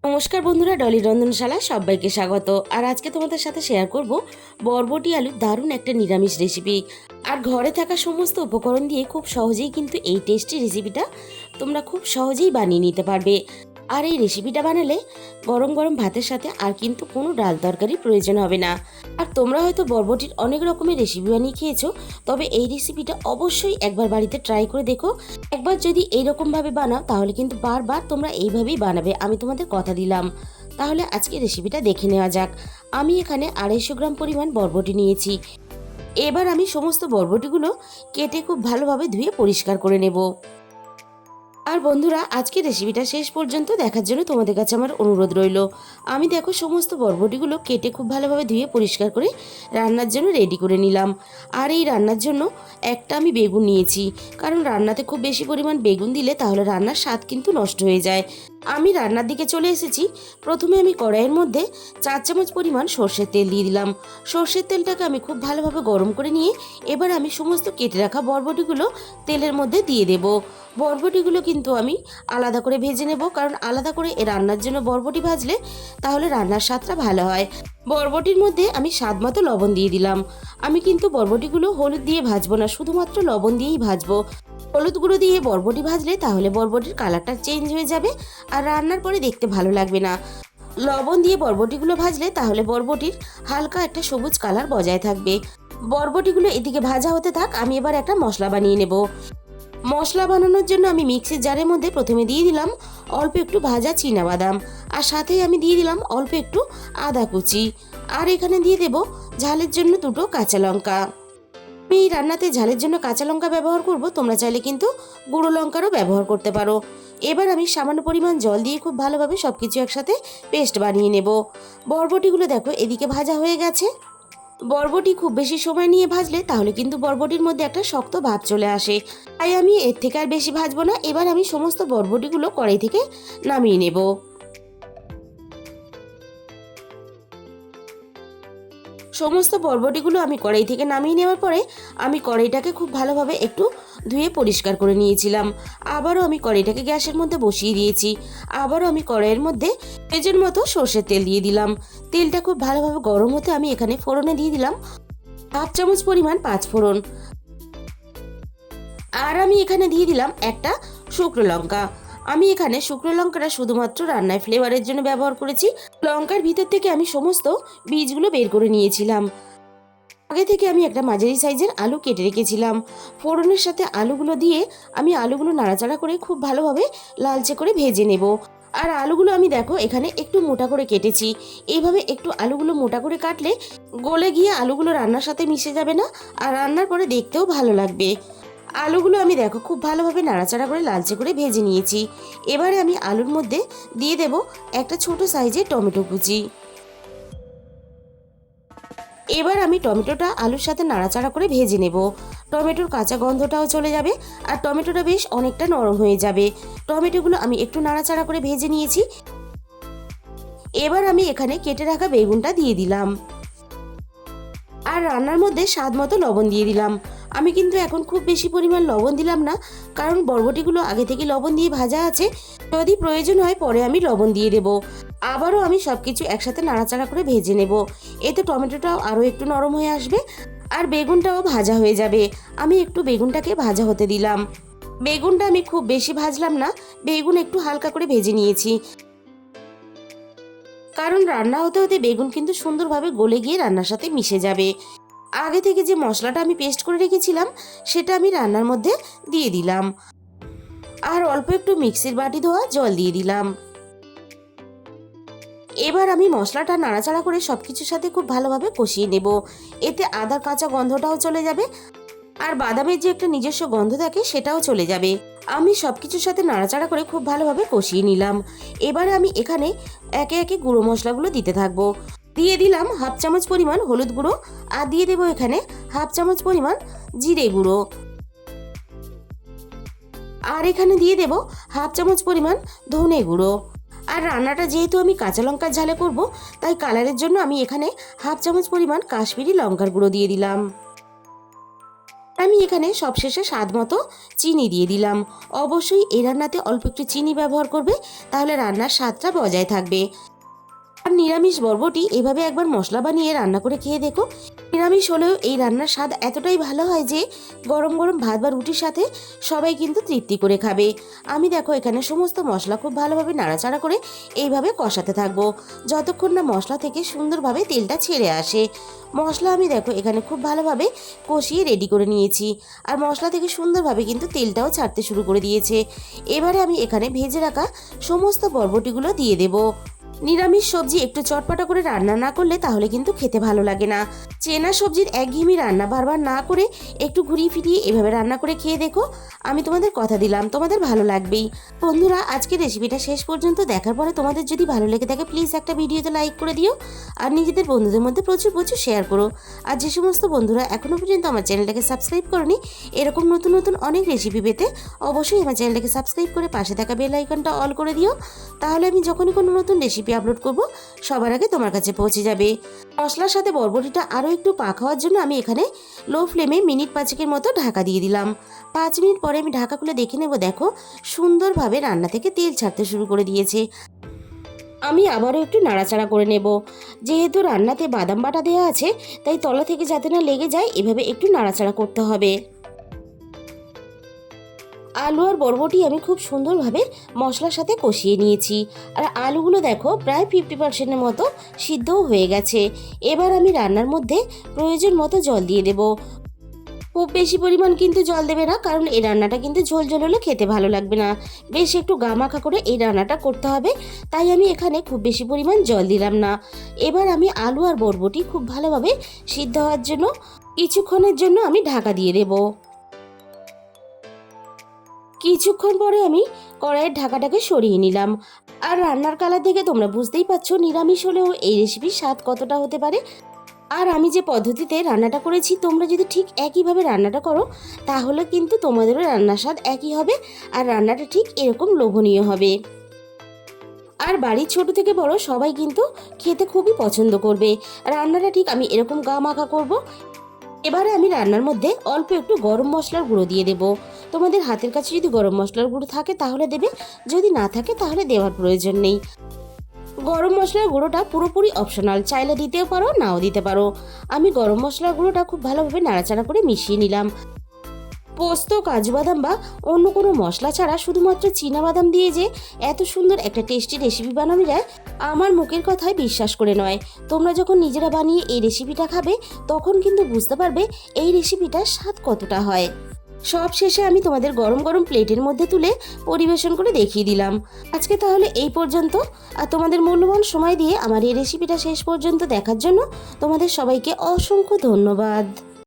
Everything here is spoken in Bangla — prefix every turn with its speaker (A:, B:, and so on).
A: নমস্কার বন্ধুরা, ডলি রন্ধনশালায় সবাইকে স্বাগত। আর আজকে তোমাদের সাথে শেয়ার করব বরবটি আলুর দারুণ একটা নিরামিষ রেসিপি। আর ঘরে থাকা সমস্ত উপকরণ দিয়ে খুব সহজেই কিন্তু এই টেস্টি রেসিপিটা তোমরা খুব সহজেই বানিয়ে নিতে পারবে। আর এই রেসিপিটা বানালে গরম গরম ভাতের সাথে আর কিন্তু কোনো ডাল তরকারির প্রয়োজন হবে না। আর তোমরা হয়তো বরবটির অনেক রকমের রেসিপি বানিয়ে খেয়েছো, তবে এই রেসিপিটা অবশ্যই একবার বাড়িতে ট্রাই করে দেখো। একবার যদি এইরকমভাবে বানাও তাহলে কিন্তু বারবার তোমরা এইভাবেই বানাবে, আমি তোমাদের কথা দিলাম। তাহলে আজকে রেসিপিটা দেখে নেওয়া যাক। আমি এখানে 250 গ্রাম পরিমাণ বরবটি নিয়েছি। এবার আমি সমস্ত বরবটিগুলো কেটে খুব ভালোভাবে ধুয়ে পরিষ্কার করে নেব। আর বন্ধুরা, আজকের রেসিপিটা শেষ পর্যন্ত দেখার জন্য তোমাদের কাছে আমার অনুরোধ রইল। আমি দেখো সমস্ত বরবটিগুলো কেটে খুব ভালোভাবে ধুয়ে পরিষ্কার করে রান্নার জন্য রেডি করে নিলাম। আর এই রান্নার জন্য একটা আমি বেগুন নিয়েছি, কারণ রান্নাতে খুব বেশি পরিমাণ বেগুন দিলে তাহলে রান্নার স্বাদ কিন্তু নষ্ট হয়ে যায়। আমি রান্নার দিকে চলে এসেছি। প্রথমে আমি কড়াইয়ের মধ্যে 4 চামচ পরিমাণ সর্ষের তেল দিয়ে দিলাম। সর্ষের তেলটাকে আমি খুব ভালোভাবে গরম করে নিয়ে এবার আমি সমস্ত কেটে রাখা বরবটিগুলো তেলের মধ্যে দিয়ে দেব। বরবটিগুলো কিন্তু আমি আলাদা করে ভেজে নেব, কারণ আলাদা করে এ রান্নার জন্য বরবটি ভাজলে তাহলে রান্নার স্বাদটা ভালো হয়। বরবটির মধ্যে আমি স্বাদ মতো লবণ দিয়ে দিলাম। আমি কিন্তু বরবটিগুলো হলুদ দিয়ে ভাজবো না, শুধুমাত্র লবণ দিয়েই ভাজবো। হলুদ গুঁড়ো দিয়ে বরবটি ভাজলে তাহলে বরবটির কালারটা চেঞ্জ হয়ে যাবে আর রান্নার পরে দেখতে ভালো লাগবে না। লবণ দিয়ে বরবটিগুলো ভাজলে তাহলে বরবটির হালকা একটা সবুজ কালার বজায় থাকবে। বরবটিগুলো এদিকে ভাজা হতে থাক, আমি এবার একটা মশলা বানিয়ে নেব। মশলা বানানোর জন্য আমি মিক্সির জারের মধ্যে প্রথমে দিয়ে দিলাম অল্প একটু ভাজা চীনাবাদাম, আর সাথেই আমি দিয়ে দিলাম অল্প একটু আদা কুচি। আর এখানে দিয়ে দেব ঝালের জন্য 2টো কাঁচা লঙ্কা। আমি এই রান্নাতে ঝালের জন্য কাঁচা লঙ্কা ব্যবহার করব, তোমরা চাইলে কিন্তু গুঁড়ো লঙ্কারও ব্যবহার করতে পারো। এবার আমি সামান্য পরিমাণ জল দিয়ে খুব ভালোভাবে সবকিছু একসাথে পেস্ট বানিয়ে নেব। বরবটিগুলো দেখো এদিকে ভাজা হয়ে গেছে। বরবটি খুব বেশি সময় নিয়ে ভাজলে তাহলে কিন্তু বরবটির মধ্যে একটা শক্ত ভাব চলে আসে, তাই আমি এর থেকে আর বেশি ভাজবো না। এবার আমি সমস্ত বরবটিগুলো কড়াই থেকে নামিয়ে নেব। সমস্ত বরবটিগুলো আমি কড়াই থেকে নামিয়ে নেওয়ার পরে আমি কড়াইটাকে খুব ভালোভাবে একটু ধুয়ে পরিষ্কার করে নিয়েছিলাম। আবারও আমি কড়াইটাকে গ্যাসের মধ্যে বসিয়ে দিয়েছি। আবারও আমি কড়াইয়ের মধ্যে পেঁয়াজের মতো সর্ষের তেল দিয়ে দিলাম। তেলটা খুব ভালোভাবে গরম হতে আমি এখানে ফোড়নে দিয়ে দিলাম 1/2 চামচ পরিমাণ 5 ফোড়ন। আর আমি এখানে দিয়ে দিলাম একটা শুকনো লঙ্কা। আমি এখানে শুকনো লঙ্কাটা শুধুমাত্র রান্নায় ফ্লেভারের জন্য ব্যবহার করেছি। লঙ্কার ভিতর থেকে আমি সমস্ত বীজগুলো বের করে নিয়েছিলাম। আগে থেকে আমি একটা মাঝারি সাইজের আলু কেটে রেখেছিলাম। ফোড়নের সাথে আলুগুলো দিয়ে আমি আলুগুলো নাড়াচাড়া করে খুব ভালোভাবে লালচে করে ভেজে নেব। আর আলুগুলো আমি দেখো এখানে একটু মোটা করে কেটেছি। এইভাবে একটু আলুগুলো মোটা করে কাটলে গলে গিয়ে আলুগুলো রান্নার সাথে মিশে যাবে না, আর রান্নার পরে দেখতেও ভালো লাগবে। আলুগুলো আমি দেখো খুব ভালোভাবে নাড়াচাড়া করে লালচে করে ভেজে নিয়েছি। এবারে আমি আলুর মধ্যে দিয়ে দেব একটা ছোট সাইজের টমেটো কুচি। এবার আমি টমেটোটা আলুর সাথে নাড়াচাড়া করে ভেজে নেব। টমেটোর কাঁচা গন্ধটাও চলে যাবে আর টমেটোটা বেশ অনেকটা নরম হয়ে যাবে। টমেটোগুলো আমি একটু নাড়াচাড়া করে ভেজে নিয়েছি। এবার আমি এখানে কেটে রাখা বেগুনটা দিয়ে দিলাম। আর রান্নার মধ্যে স্বাদ মতো লবণ দিয়ে দিলাম। আমি কিন্তু এখন খুব বেশি পরিমাণ লবণ দিলাম না, কারণ বরবটিগুলো আগে থেকে লবণ দিয়ে ভাজা আছে। যদি প্রয়োজন হয় পরে আমি লবণ দিয়ে দেব। আবারও আমি সবকিছু একসাথে নাড়াচাড়া করে ভেজে নেব। এতে টমেটোটাও আরও একটু নরম হয়ে আসবে আর বেগুনটাও ভাজা হয়ে যাবে। আমি একটু বেগুনটাকে ভাজা হতে দিলাম। বেগুনটা আমি খুব বেশি ভাজলাম না, বেগুন একটু হালকা করে ভেজে নিয়েছি, কারণ রান্না হতে হতে বেগুন কিন্তু সুন্দরভাবে গলে গিয়ে রান্নার সাথে মিশে যাবে। আগে থেকে যে মশলাটা আমি পেস্ট করে রেখেছিলাম সেটা আমি রান্নার মধ্যে দিয়ে দিলাম। আর অল্প একটু মিক্সির বাটি ধোয়া জল দিয়ে দিলাম। এবার আমি মশলাটা নাড়াচাড়া করে সবকিছুর সাথে খুব ভালোভাবে কষিয়ে নেব। এতে আদার কাঁচা গন্ধটাও চলে যাবে আর বাদামের যে একটা নিজস্ব গন্ধ থাকে সেটাও চলে যাবে। আমি সবকিছুর সাথে নাড়াচাড়া করে খুব ভালোভাবে কষিয়ে নিলাম। এবারে আমি এখানে একে একে গুঁড়ো মশলাগুলো দিতে থাকবো। দিয়ে দিলাম 1/2 চামচ পরিমাণ হলুদ গুঁড়ো, আর দিয়ে দেবো এখানে 1/2 চামচ পরিমাণ জিরে গুঁড়ো। আর এখানে দিয়ে দেবো 1/2 চামচ পরিমাণ ধনে গুঁড়ো। আর রান্নাটা যেহেতু আমি কাঁচা লঙ্কার ঝালে করব, তাই কালারের জন্য আমি এখানে 1/2 চামচ পরিমাণ কাশ্মীরি লঙ্কার গুঁড়ো দিয়ে দিলাম। আমি এখানে সবশেষে স্বাদ মতো চিনি দিয়ে দিলাম। অবশ্যই এই রান্নাতে অল্প একটু চিনি ব্যবহার করবে, তাহলে রান্নার স্বাদটা বজায় থাকবে। আর নিরামিষ বরবটি এভাবে একবার মশলা বানিয়ে রান্না করে খেয়ে দেখো। নিরামিষ হলেও এই রান্নার স্বাদ এতটাই ভালো হয় যে গরম গরম ভাত বা রুটির সাথে সবাই কিন্তু তৃপ্তি করে খাবে। আমি দেখো এখানে সমস্ত মশলা খুব ভালোভাবে নাড়াচাড়া করে এইভাবে কষাতে থাকবো যতক্ষণ না মশলা থেকে সুন্দরভাবে তেলটা ছেড়ে আসে। মশলা আমি দেখো এখানে খুব ভালোভাবে কষিয়ে রেডি করে নিয়েছি, আর মশলা থেকে সুন্দরভাবে কিন্তু তেলটাও ছাড়তে শুরু করে দিয়েছে। এবারে আমি এখানে ভেজে রাখা সমস্ত বরবটিগুলো দিয়ে দেবো। নিরামিষ সবজি একটু চটপটা করে রান্না না করলে তাহলে কিন্তু খেতে ভালো লাগে না। চেনা সবজির একঘেয়েমি রান্না বারবার না করে একটু ঘুরিয়ে ফিরিয়ে এভাবে রান্না করে খেয়ে দেখো। আমি তোমাদের কথা দিলাম তোমাদের ভালো লাগবেই। বন্ধুরা, আজকের রেসিপিটা শেষ পর্যন্ত দেখার পরে তোমাদের যদি ভালো লেগে থাকে প্লিজ একটা ভিডিওতে লাইক করে দিও, আর নিজেদের বন্ধুদের মধ্যে প্রচুর প্রচুর শেয়ার করো। আর যে সমস্ত বন্ধুরা এখনও পর্যন্ত আমার চ্যানেলটাকে সাবস্ক্রাইব করনি, এরকম নতুন নতুন অনেক রেসিপি পেতে অবশ্যই আমার চ্যানেলটাকে সাবস্ক্রাইব করে পাশে থাকা বেল আইকনটা অল করে দিও। তাহলে আমি যখনই কোনো নতুন রেসিপি আপলোড করব সবার আগে তোমার কাছে পৌঁছে যাবে। মশলার সাথে বরবটিটা আরও একটু পাক হওয়ার জন্য আমি এখানে লো ফ্লেমে মিনিট 5 মতো ঢাকা দিয়ে দিলাম। 5 মিনিট পরে আমি ঢাকা খুলে দেখে নেব, দেখো সুন্দরভাবে রান্না থেকে তেল ছাড়তে শুরু করে দিয়েছে। আমি আবারও একটু নাড়াচাড়া করে নেব। যেহেতু রান্নাতে বাদাম বাটা দেওয়া আছে তাই তলা থেকে যাতে না লেগে যায় এভাবে একটু নাড়াচাড়া করতে হবে। আলু আর বরবটি আমি খুব সুন্দরভাবে মশলার সাথে কষিয়ে নিয়েছি, আর আলুগুলো দেখো প্রায় 50% মতো সিদ্ধও হয়ে গেছে। এবার আমি রান্নার মধ্যে প্রয়োজন মতো জল দিয়ে দেব। খুব বেশি পরিমাণ কিন্তু জল দেবে না, কারণ এই রান্নাটা কিন্তু ঝোল ঝোল হলে খেতে ভালো লাগবে না। বেশ একটু গামাখা করে এই রান্নাটা করতে হবে, তাই আমি এখানে খুব বেশি পরিমাণ জল দিলাম না। এবার আমি আলু আর বরবটি খুব ভালোভাবে সিদ্ধ হওয়ার জন্য কিছুক্ষণের জন্য আমি ঢাকা দিয়ে দেবো। কিছুক্ষণ পরে আমি কড়াইয়ের ঢাকাটাকে সরিয়ে নিলাম। আর রান্নার কালার দেখে তোমরা বুঝতেই পারছো নিরামিষ হলেও এই রেসিপির স্বাদ কতটা হতে পারে। আর আমি যে পদ্ধতিতে রান্নাটা করেছি তোমরা যদি ঠিক একইভাবে রান্নাটা করো তাহলে কিন্তু তোমাদেরও রান্নার স্বাদ একই হবে, আর রান্নাটা ঠিক এরকম লোভনীয় হবে। আর বাড়ির ছোট থেকে বড় সবাই কিন্তু খেতে খুবই পছন্দ করবে। রান্নাটা ঠিক আমি এরকম গা মাখা করবো। এবারে আমি রান্নার মধ্যে অল্প একটু গরম মশলার গুঁড়ো দিয়ে দেবো। তোমাদের হাতের কাছে যদি গরম মশলার গুঁড়ো থাকে তাহলে দেবে, যদি না থাকে তাহলে দেওয়ার প্রয়োজন নেই। গরম মশলার গুঁড়োটা পুরোপুরি অপশনাল, চাইলে দিতেও পারো নাও দিতে পারো। আমি গরম মশলার গুঁড়োটা খুব ভালোভাবে নাড়াচাড়া করে মিশিয়ে নিলাম। পোস্ত, কাজু বাদাম বা অন্য কোনো মশলা ছাড়া শুধুমাত্র চীনা বাদাম দিয়ে যে এত সুন্দর একটা টেস্টি রেসিপি বানানো যায় আমার মুখের কথায় বিশ্বাস করে নয়। তোমরা যখন নিজেরা বানিয়ে এই রেসিপিটা খাবে তখন কিন্তু বুঝতে পারবে এই রেসিপিটার স্বাদ কতটা হয়। সব শেষে আমি তোমাদের গরম গরম প্লেটের মধ্যে তুলে পরিবেশন করে দেখিয়ে দিলাম। আজকে তাহলে এই পর্যন্ত। আর তোমাদের মূল্যবান সময় দিয়ে আমার এই রেসিপিটা শেষ পর্যন্ত দেখার জন্য তোমাদের সবাইকে অসংখ্য ধন্যবাদ।